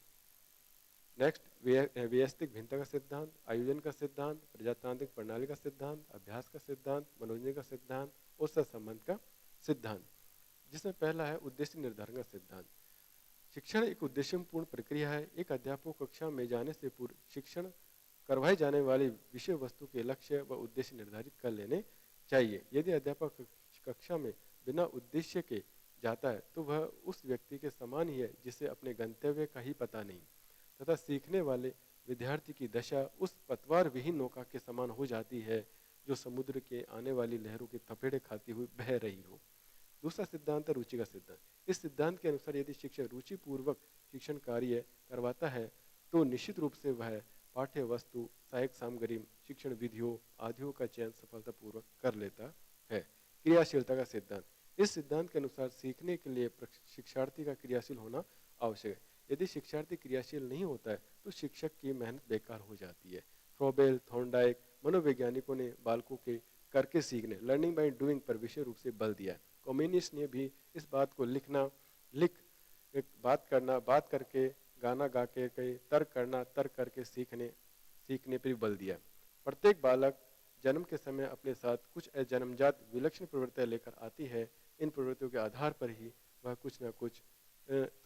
S1: नेक्स्ट, व्यवस्थित भिन्नता का सिद्धांत, आयोजन का सिद्धांत, प्रजातांत्रिक प्रणाली का सिद्धांत, अभ्यास का सिद्धांत, मनोरंजन का सिद्धांत और सहसंबंध का सिद्धांत। जिसमें पहला है उद्देश्य निर्धारण का सिद्धांत। शिक्षण एक उद्देश्यपूर्ण प्रक्रिया है। एक अध्यापक कक्षा में जाने से पूर्व शिक्षण करवाई जाने वाली विषय वस्तु के लक्ष्य व उद्देश्य निर्धारित कर लेने चाहिए। यदि अध्यापक कक्षा में बिना उद्देश्य के जाता है तो वह उस व्यक्ति के समान ही है जिसे अपने गंतव्य का ही पता नहीं, तथा सीखने वाले विद्यार्थी की दशा उस पतवार विहीन नौका के समान हो जाती है जो समुद्र के आने वाली लहरों के थपेड़े खाती हुई बह रही हो। दूसरा सिद्धांत है रुचि का सिद्धांत। इस सिद्धांत के अनुसार यदि शिक्षक रुचि पूर्वक शिक्षण कार्य करवाता है तो निश्चित रूप से वह पाठ्य वस्तु, सहायक सामग्री, शिक्षण विधियों आदियों का चयन सफलतापूर्वक कर लेता है। क्रियाशीलता का सिद्धांत। इस सिद्धांत के अनुसार सीखने के लिए शिक्षार्थी का क्रियाशील होना आवश्यक है। यदि शिक्षार्थी क्रियाशील नहीं होता है तो शिक्षक की मेहनत बेकार हो जाती है। फ्रोबेल, थॉर्नडाइक मनोवैज्ञानिकों ने बालकों के करके सीखने, लर्निंग बाय डूइंग पर विशेष रूप से बल दिया है। कम्युनिस्ट ने भी इस बात को बात करके, गाना गा के, तर्क करके सीखने पर बल दिया। प्रत्येक बालक जन्म के समय अपने साथ कुछ जन्मजात विलक्षण प्रवृत्तियां लेकर आती है। इन प्रवृत्तियों के आधार पर ही वह कुछ न कुछ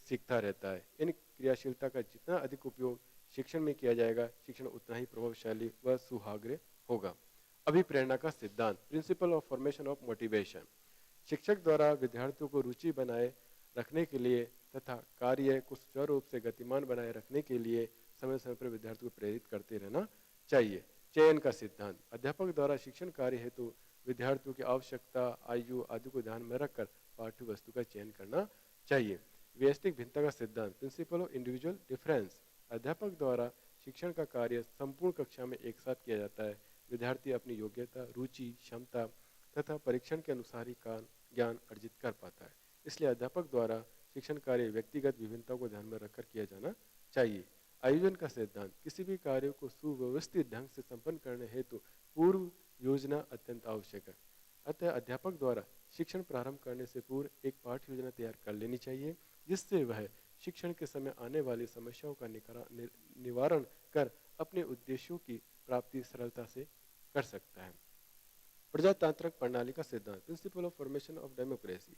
S1: सीखता रहता है। इन क्रियाशीलता का जितना अधिक उपयोग शिक्षण में किया जाएगा, शिक्षण उतना ही प्रभावशाली व सुहाग्रह होगा। अभिप्रेरणा का सिद्धांत, principle of formation of motivation. शिक्षक द्वारा विद्यार्थियों को रुचि बनाए रखने के लिए तथा कार्य को सुचारू रूप से गतिमान बनाए रखने के लिए समय समय पर विद्यार्थियों को प्रेरित करते रहना चाहिए। चयन का सिद्धांत, अध्यापक द्वारा शिक्षण कार्य हेतु विद्यार्थियों की आवश्यकता, आयु आदि को ध्यान में रखकर पाठ्य वस्तु का चयन करना चाहिए। व्यवस्थित भिन्नता का सिद्धांत, प्रिंसिपल ऑफ इंडिविजुअल डिफरेंस। अध्यापक द्वारा शिक्षण का कार्य संपूर्ण कक्षा में एक साथ किया जाता है। विद्यार्थी अपनी योग्यता, रुचि, क्षमता तथा परीक्षण के अनुसार ही ज्ञान अर्जित कर पाता है। इसलिए अध्यापक द्वारा शिक्षण कार्य व्यक्तिगत विभिन्नता को ध्यान में रखकर किया जाना चाहिए। आयोजन का सिद्धांत, किसी भी कार्य को सुव्यवस्थित ढंग से संपन्न करने हेतु पूर्व योजना अत्यंत आवश्यक है। अतः अध्यापक द्वारा शिक्षण प्रारंभ करने से पूर्व एक पाठ्य योजना तैयार कर लेनी चाहिए, जिससे वह शिक्षण के समय आने वाली समस्याओं का निवारण कर अपने उद्देश्यों की प्राप्ति सरलता से कर सकता है। प्रजातांत्रिक प्रणाली का सिद्धांत, principle of formation of democracy.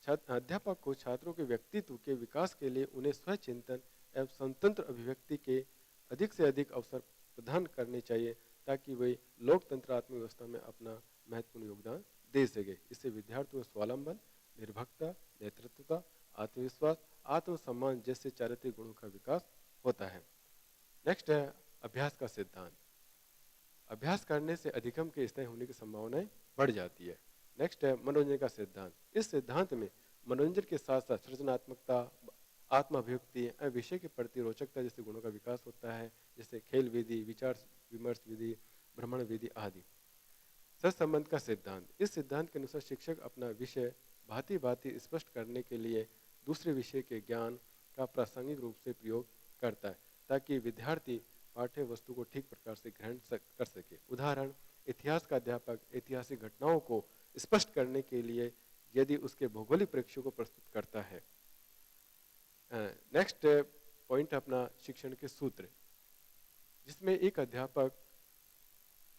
S1: अध्यापक को छात्रों के व्यक्तित्व के विकास के लिए उन्हें स्वचिंतन एवं स्वतंत्र अभिव्यक्ति के अधिक से अधिक अवसर प्रदान करनी चाहिए ताकि वे लोकतंत्रात्मक व्यवस्था में अपना महत्वपूर्ण योगदान दे सके। इससे विद्यार्थियों को स्वावलंबन, निर्भीकता, नेतृत्वता, आत्मविश्वास, आत्मसम्मान जैसे चारित्रिक गुणों का विकास होता है। नेक्स्ट है अभ्यास का सिद्धांत। अभ्यास करने से अधिगम के स्थायी होने की संभावनाएं बढ़ जाती है। नेक्स्ट है मनोरंजन का सिद्धांत। इस सिद्धांत में मनोरंजन के साथ साथ सृजनात्मकता, आत्माभिव्यक्ति और विषय के प्रति रोचकता जैसे गुणों का विकास होता है, जैसे खेल विधि, विचार विमर्श विधि, भ्रमण विधि आदि। सहसंबंध का सिद्धांत। इस सिद्धांत के अनुसार शिक्षक अपना विषय भांति भांति स्पष्ट करने के लिए दूसरे विषय के ज्ञान का प्रासंगिक रूप से प्रयोग करता है ताकि विद्यार्थी पाठ्य वस्तु को ठीक प्रकार से ग्रहण कर सके। उदाहरण, इतिहास का अध्यापक ऐतिहासिक घटनाओं को स्पष्ट करने के लिए यदि उसके भौगोलिक परिप्रेक्ष्य को प्रस्तुत करता है। नेक्स्ट पॉइंट अपना शिक्षण के सूत्र, जिसमें एक अध्यापक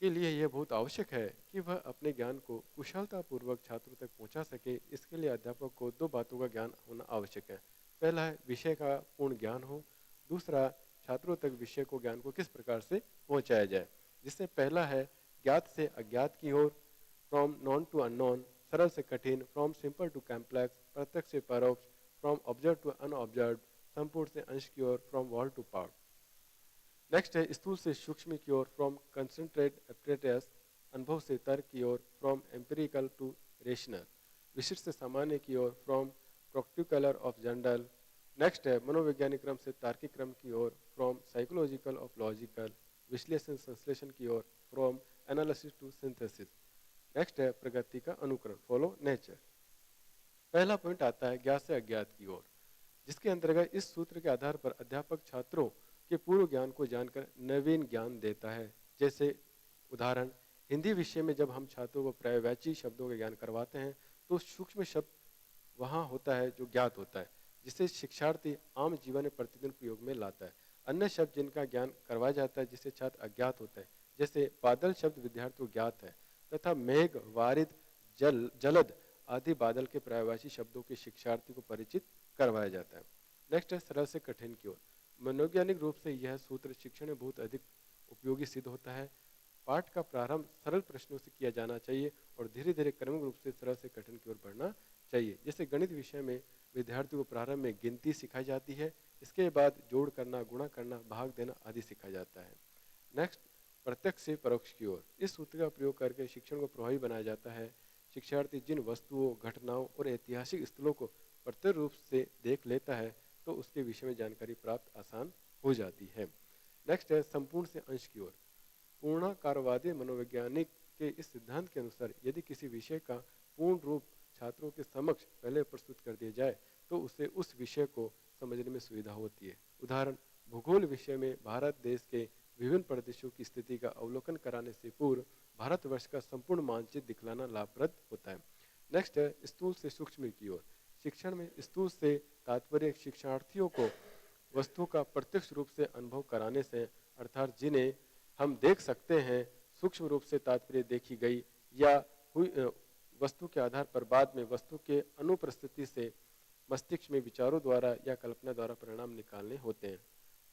S1: के लिए यह बहुत आवश्यक है कि वह अपने ज्ञान को कुशलतापूर्वक छात्रों तक पहुंचा सके। इसके लिए अध्यापक को दो बातों का ज्ञान होना आवश्यक है। पहला है विषय का पूर्ण ज्ञान हो, दूसरा छात्रों तक विषय को ज्ञान को किस प्रकार से पहुंचाया जाए। जिससे पहला है ज्ञात से अज्ञात की ओर, फ्रॉम नॉन टू अननोन, सरल से कठिन, फ्रॉम सिंपल टू कॉम्प्लेक्स, प्रत्यक्ष से परोक्ष, फ्रॉम ऑब्जर्व टू अनऑब्जर्व, संपूर्ण से अंश की ओर, from whole to part. Next है स्थूल से सूक्ष्म की ओर, फ्रॉम कंसंट्रेट एप्रेटस, अनुभव से तर्क की ओर, फ्रॉम एम्पिरिकल टू रेशनल, विशिष्ट से सामान्य की ओर, from practical of general. Next है मनोवैज्ञानिक क्रम से तार्किक क्रम की ओर, फ्रॉम साइकोलॉजिकल ऑफ लॉजिकल, विश्लेषण संश्लेषण की ओर, from analysis to synthesis. Next है प्रगति का अनुकरण, फॉलो नेचर। पहला पॉइंट आता है ज्ञात से अज्ञात की ओर, जिसके अंतर्गत इस सूत्र के आधार पर अध्यापक छात्रों के पूर्व ज्ञान को जानकर नवीन ज्ञान देता है। जैसे उदाहरण, हिंदी विषय में जब हम छात्रों को पर्यायवाची शब्दों का ज्ञान करवाते हैं तो सूक्ष्म शब्द वहाँ होता है जो ज्ञात होता है, जिसे शिक्षार्थी आम जीवन में प्रतिदिन प्रयोग में लाता है। अन्य शब्द जिनका ज्ञान करवाया जाता है जिसे छात्र अज्ञात होता है, जैसे बादल शब्द विद्यार्थियों को ज्ञात है तथा मेघ, वारिद, जलद आदि बादल के पर्यायवाची शब्दों के शिक्षार्थी को परिचित करवाया जाता है। नेक्स्ट है सरल से कठिन की ओर। मनोवैज्ञानिक रूप से यह सूत्र शिक्षण में बहुत अधिक उपयोगी सिद्ध होता है। पाठ का प्रारंभ सरल प्रश्नों से किया जाना चाहिए और धीरे धीरे क्रमिक रूप से सरल से कठिन की ओर बढ़ना चाहिए। जैसे गणित विषय में विद्यार्थियों को प्रारंभ में गिनती सिखाई जाती है, इसके बाद जोड़ करना, गुणा करना, भाग देना आदि सिखाया जाता है। नेक्स्ट प्रत्यक्ष से परोक्ष की ओर। इस सूत्र का प्रयोग करके शिक्षण को प्रभावी बनाया जाता है। शिक्षार्थी जिन वस्तुओं, घटनाओं और ऐतिहासिक स्थलों को प्रत्यक्ष रूप से देख लेता है तो उसके विषय में जानकारी प्राप्त आसान हो जाती है। नेक्स्ट है संपूर्ण से अंश की ओर। पूर्णाकारवादी मनोवैज्ञानिक के इस सिद्धांत के अनुसार यदि किसी विषय का पूर्ण रूप छात्रों के समक्ष पहले प्रस्तुत कर दिया जाए तो उसे उस विषय को समझने में सुविधा होती है। उदाहरण, भूगोल विषय में भारत देश के विभिन्न प्रदेशों की स्थिति का अवलोकन कराने से पूर्व भारतवर्ष का संपूर्ण मानचित्र दिखलाना लाभप्रद होता है। नेक्स्ट है स्थूल से सूक्ष्म की ओर। शिक्षण में स्थूल से तात्पर्य शिक्षार्थियों को वस्तुओं का प्रत्यक्ष रूप से अनुभव कराने से, अर्थात जिन्हें हम देख सकते हैं, सूक्ष्म रूप से तात्पर्य देखी गई या हुई वस्तु के आधार पर बाद में वस्तु के अनुपस्थिति से मस्तिष्क में विचारों द्वारा या कल्पना द्वारा परिणाम निकालने होते हैं।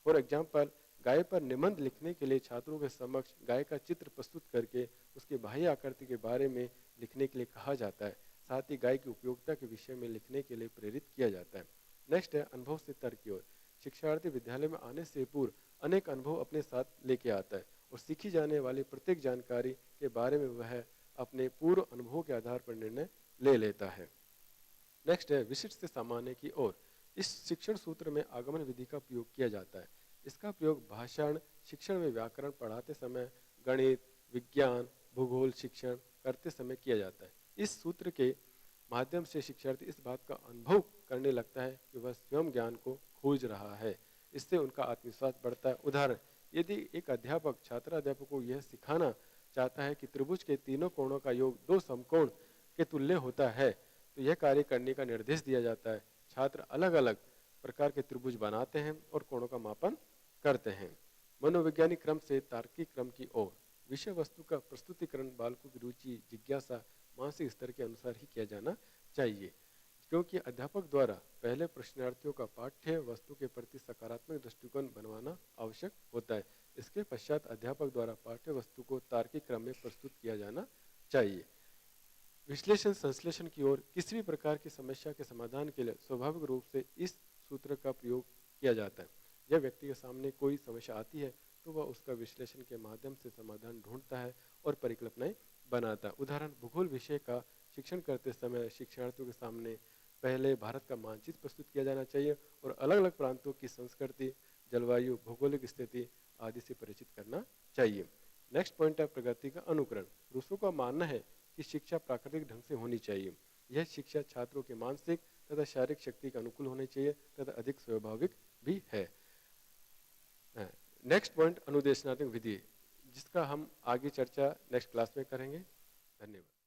S1: फॉर एग्जाम्पल, गाय पर निबंध लिखने के लिए छात्रों के समक्ष गाय का चित्र प्रस्तुत करके उसके बाह्य आकृति के बारे में लिखने के लिए कहा जाता है। साथ ही गाय की उपयोगिता के विषय में लिखने के लिए प्रेरित किया जाता है। नेक्स्ट है अनुभव से तर्क की ओर। शिक्षार्थी विद्यालय में आने से पूर्व अनेक अनुभव अपने साथ लेके आता है और सीखी जाने वाली प्रत्येक जानकारी के बारे में वह अपने पूर्व अनुभवों के आधार पर निर्णय ले लेता है। नेक्स्ट है विशिष्ट से सामान्य की ओर। इस शिक्षण सूत्र में आगमन विधि का प्रयोग किया जाता है। इसका प्रयोग भाषण शिक्षण में व्याकरण पढ़ाते समय, गणित, विज्ञान, भूगोल शिक्षण करते समय किया जाता है। इस सूत्र के माध्यम से शिक्षार्थी इस बात का अनुभव करने लगता है कि वह स्वयं ज्ञान को खोज रहा है। इससे उनका आत्मविश्वास बढ़ता है। उदाहरण, यदि एक अध्यापक छात्र अध्यापक को यह सिखाना चाहता है कि त्रिभुज के तीनों कोणों का योग दो समकोण के तुल्य होता है तो यह कार्य करने का निर्देश दिया जाता है। छात्र अलग अलग प्रकार के त्रिभुज बनाते हैं और कोणों का मापन करते हैं। मनोवैज्ञानिक क्रम से तार्किक क्रम की ओर। विषय वस्तु का प्रस्तुतिकरण बालकों की रुचि, जिज्ञासा, मानसिक स्तर के अनुसार ही किया जाना चाहिए। क्योंकि अध्यापक द्वारा पहले प्रश्नार्थियों का पाठ्य वस्तु के प्रति सकारात्मक दृष्टिकोण बनवाना आवश्यक होता है। इसके पश्चात अध्यापक द्वारा पाठ्य वस्तु को तार्किक क्रम में प्रस्तुत किया जाना चाहिए। विश्लेषण संश्लेषण की ओर किसी भी प्रकार की समस्या के समाधान के लिए स्वाभाविक रूप से इस सूत्र का प्रयोग किया जाता है। जब व्यक्ति के सामने कोई समस्या आती है तो वह उसका विश्लेषण के माध्यम से समाधान ढूंढता है और परिकल्पनाएं बनाता है। उदाहरण, भूगोल विषय का शिक्षण करते समय शिक्षार्थियों के सामने पहले भारत का मानचित्र प्रस्तुत किया जाना चाहिए और अलग अलग प्रांतों की संस्कृति, जलवायु, भौगोलिक स्थिति आदि से परिचित करना चाहिए। नेक्स्ट पॉइंट है प्रगति का अनुकरण। रूसो का मानना है कि शिक्षा प्राकृतिक ढंग से होनी चाहिए। यह शिक्षा छात्रों के मानसिक तथा शारीरिक शक्ति के अनुकूल होनी चाहिए तथा अधिक स्वाभाविक भी है। नेक्स्ट पॉइंट अनुदेशनात्मक विधि, जिसका हम आगे चर्चा नेक्स्ट क्लास में करेंगे। धन्यवाद।